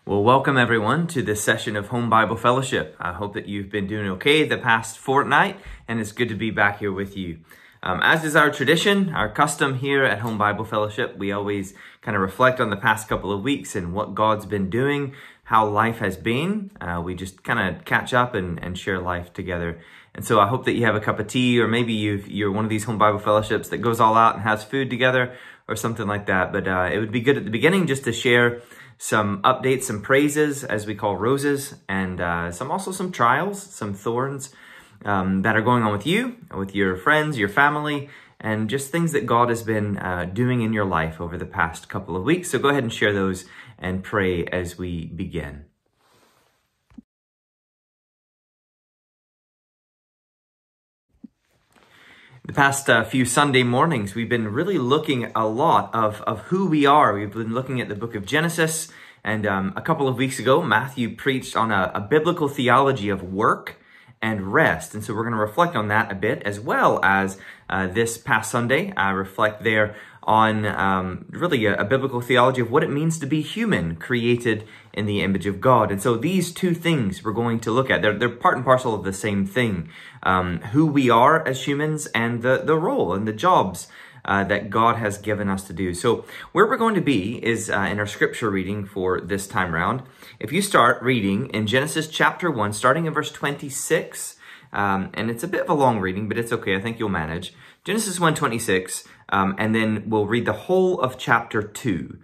Well, welcome everyone to this session of Home Bible Fellowship. I hope that you've been doing okay the past fortnight, and it's good to be back here with you. As is our tradition, our custom here at Home Bible Fellowship, we always kind of reflect on the past couple of weeks and what God's been doing, how life has been. We just kind of catch up and share life together. And so I hope that you have a cup of tea, or maybe you're one of these Home Bible Fellowships that goes all out and has food together or something like that. But it would be good at the beginning just to share some updates, some praises, as we call roses, and also some trials, some thorns that are going on with you, with your friends, your family, and just things that God has been doing in your life over the past couple of weeks. So go ahead and share those and pray as we begin. The past few Sunday mornings, we've been really looking a lot of who we are. We've been looking at the book of Genesis, and a couple of weeks ago, Matthew preached on a biblical theology of work and rest. And so we're going to reflect on that a bit, as well as this past Sunday, I reflect there on really a biblical theology of what it means to be human, created in the image of God. And so these two things we're going to look at, they're part and parcel of the same thing. Who we are as humans and the role and the jobs that God has given us to do. So where we're going to be is in our scripture reading for this time round. If you start reading in Genesis chapter 1, starting in verse 26, and it's a bit of a long reading, but it's okay. I think you'll manage. Genesis 1:26, and then we'll read the whole of chapter 2.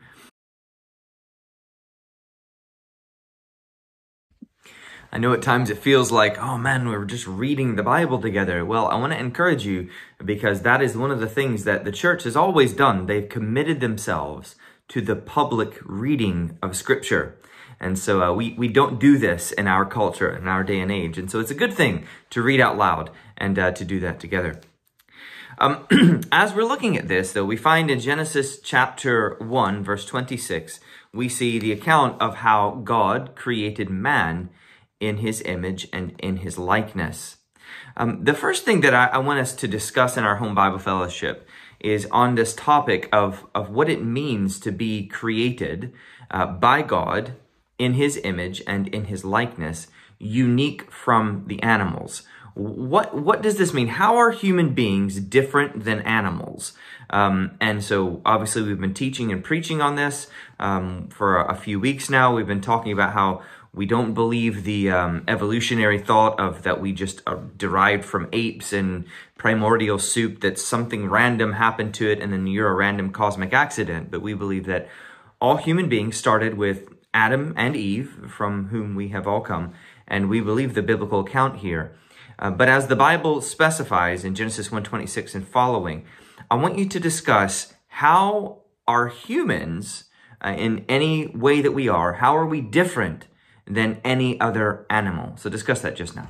I know at times it feels like, oh man, we're just reading the Bible together. Well, I want to encourage you, because that is one of the things that the church has always done. They've committed themselves to the public reading of Scripture. And so we don't do this in our culture, in our day and age. And so it's a good thing to read out loud and to do that together. As we're looking at this, though, we find in Genesis chapter 1, verse 26, we see the account of how God created man in his image and in his likeness. The first thing that I want us to discuss in our Home Bible Fellowship is on this topic of what it means to be created by God in his image and in his likeness, unique from the animals. What does this mean? How are human beings different than animals? And so obviously we've been teaching and preaching on this for a few weeks now. We've been talking about how we don't believe the evolutionary thought of that we just are derived from apes and primordial soup, that something random happened to it and then you're a random cosmic accident. But we believe that all human beings started with Adam and Eve, from whom we have all come. And we believe the biblical account here. But as the Bible specifies in Genesis 1:26 and following, I want you to discuss how are humans, in any way that we are, how are we different than any other animal? So discuss that just now.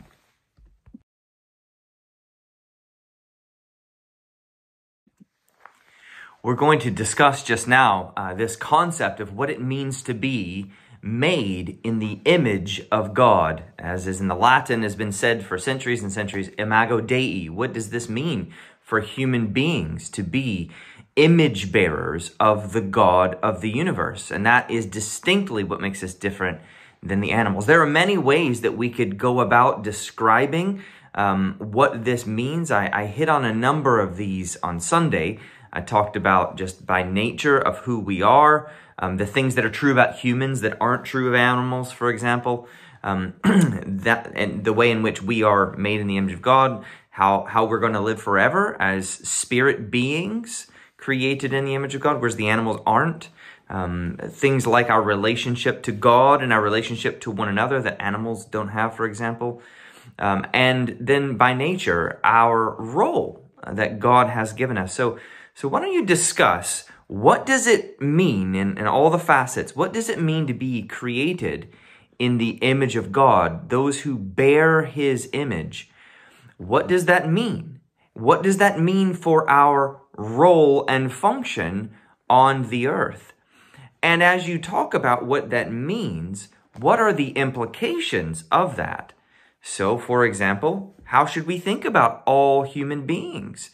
We're going to discuss just now this concept of what it means to be made in the image of God, as is in the Latin has been said for centuries and centuries, imago Dei. What does this mean for human beings to be image bearers of the God of the universe? And that is distinctly what makes us different than the animals. There are many ways that we could go about describing what this means. I hit on a number of these on Sunday. I talked about just by nature of who we are, the things that are true about humans that aren't true of animals, for example, that and the way in which we are made in the image of God, how we're going to live forever as spirit beings created in the image of God, whereas the animals aren't. Things like our relationship to God and our relationship to one another that animals don't have, for example. And then by nature, our role that God has given us. So why don't you discuss, what does it mean in all the facets? What does it mean to be created in the image of God, those who bear his image? What does that mean? What does that mean for our role and function on the earth? And as you talk about what that means, what are the implications of that? So, for example, how should we think about all human beings?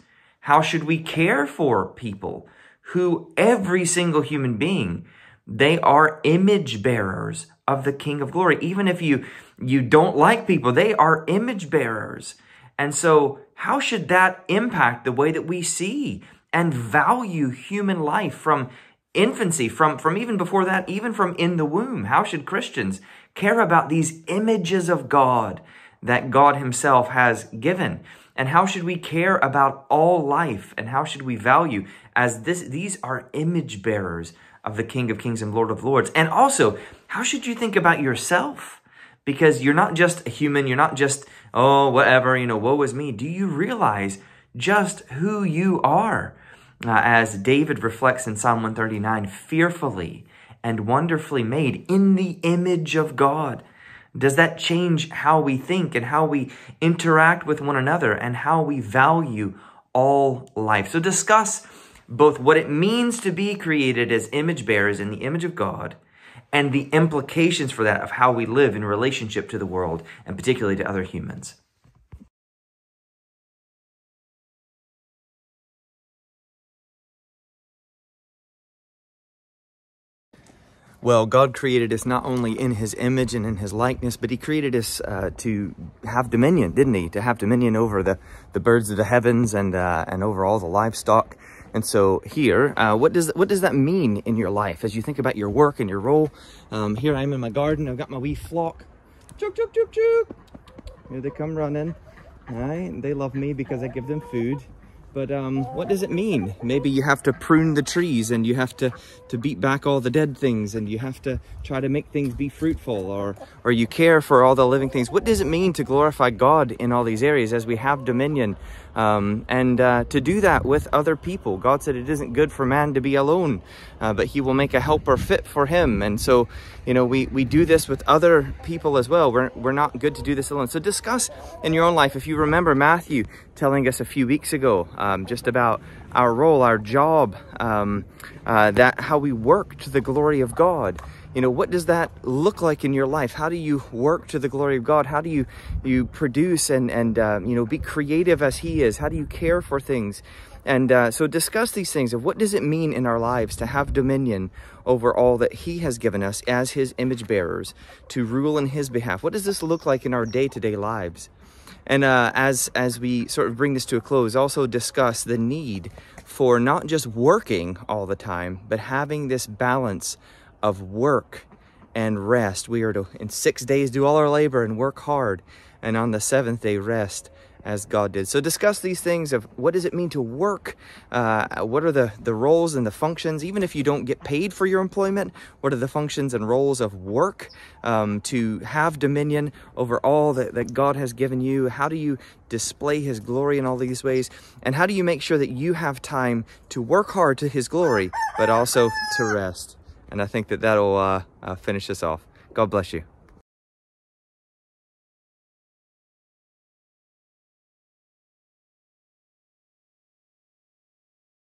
How should we care for people who, every single human being, they are image bearers of the King of Glory. Even if you don't like people, they are image bearers. And so how should that impact the way that we see and value human life from infancy, from even before that, even from in the womb? How should Christians care about these images of God that God himself has given? And how should we care about all life? And how should we value as these are image bearers of the King of Kings and Lord of Lords? And also, how should you think about yourself? Because you're not just a human, you're not just, oh, whatever, woe is me. Do you realize just who you are? As David reflects in Psalm 139, fearfully and wonderfully made in the image of God. Does that change how we think and how we interact with one another and how we value all life? So discuss both what it means to be created as image bearers in the image of God and the implications for that of how we live in relationship to the world and particularly to other humans. Well, God created us not only in his image and in his likeness, but he created us to have dominion, didn't he? To have dominion over the birds of the heavens and over all the livestock. And so here, what does that mean in your life as you think about your work and your role? Here I am in my garden. I've got my wee flock. Chook, chook, chook, chook. Here they come running. All right, and they love me because I give them food. But what does it mean? Maybe you have to prune the trees and you have to beat back all the dead things and you have to try to make things be fruitful, or you care for all the living things. What does it mean to glorify God in all these areas as we have dominion and to do that with other people? God said it isn't good for man to be alone, but he will make a helper fit for him. And so, we do this with other people as well. We're not good to do this alone. So discuss in your own life. If you remember Matthew telling us a few weeks ago just about our role, our job, that how we work to the glory of God. What does that look like in your life? How do you work to the glory of God? How do you produce and be creative as he is? How do you care for things? And so discuss these things of what does it mean in our lives to have dominion over all that he has given us as his image bearers, to rule in his behalf. What does this look like in our day-to-day lives? And as we sort of bring this to a close, also discuss the need for not just working all the time, but having this balance of work and rest. We are to, in 6 days, do all our labor and work hard, and on the 7th day rest as God did. So discuss these things of what does it mean to work? What are the roles and the functions? Even if you don't get paid for your employment, what are the functions and roles of work to have dominion over all that God has given you? How do you display his glory in all these ways? And how do you make sure that you have time to work hard to his glory, but also to rest? And I think that'll finish us off. God bless you.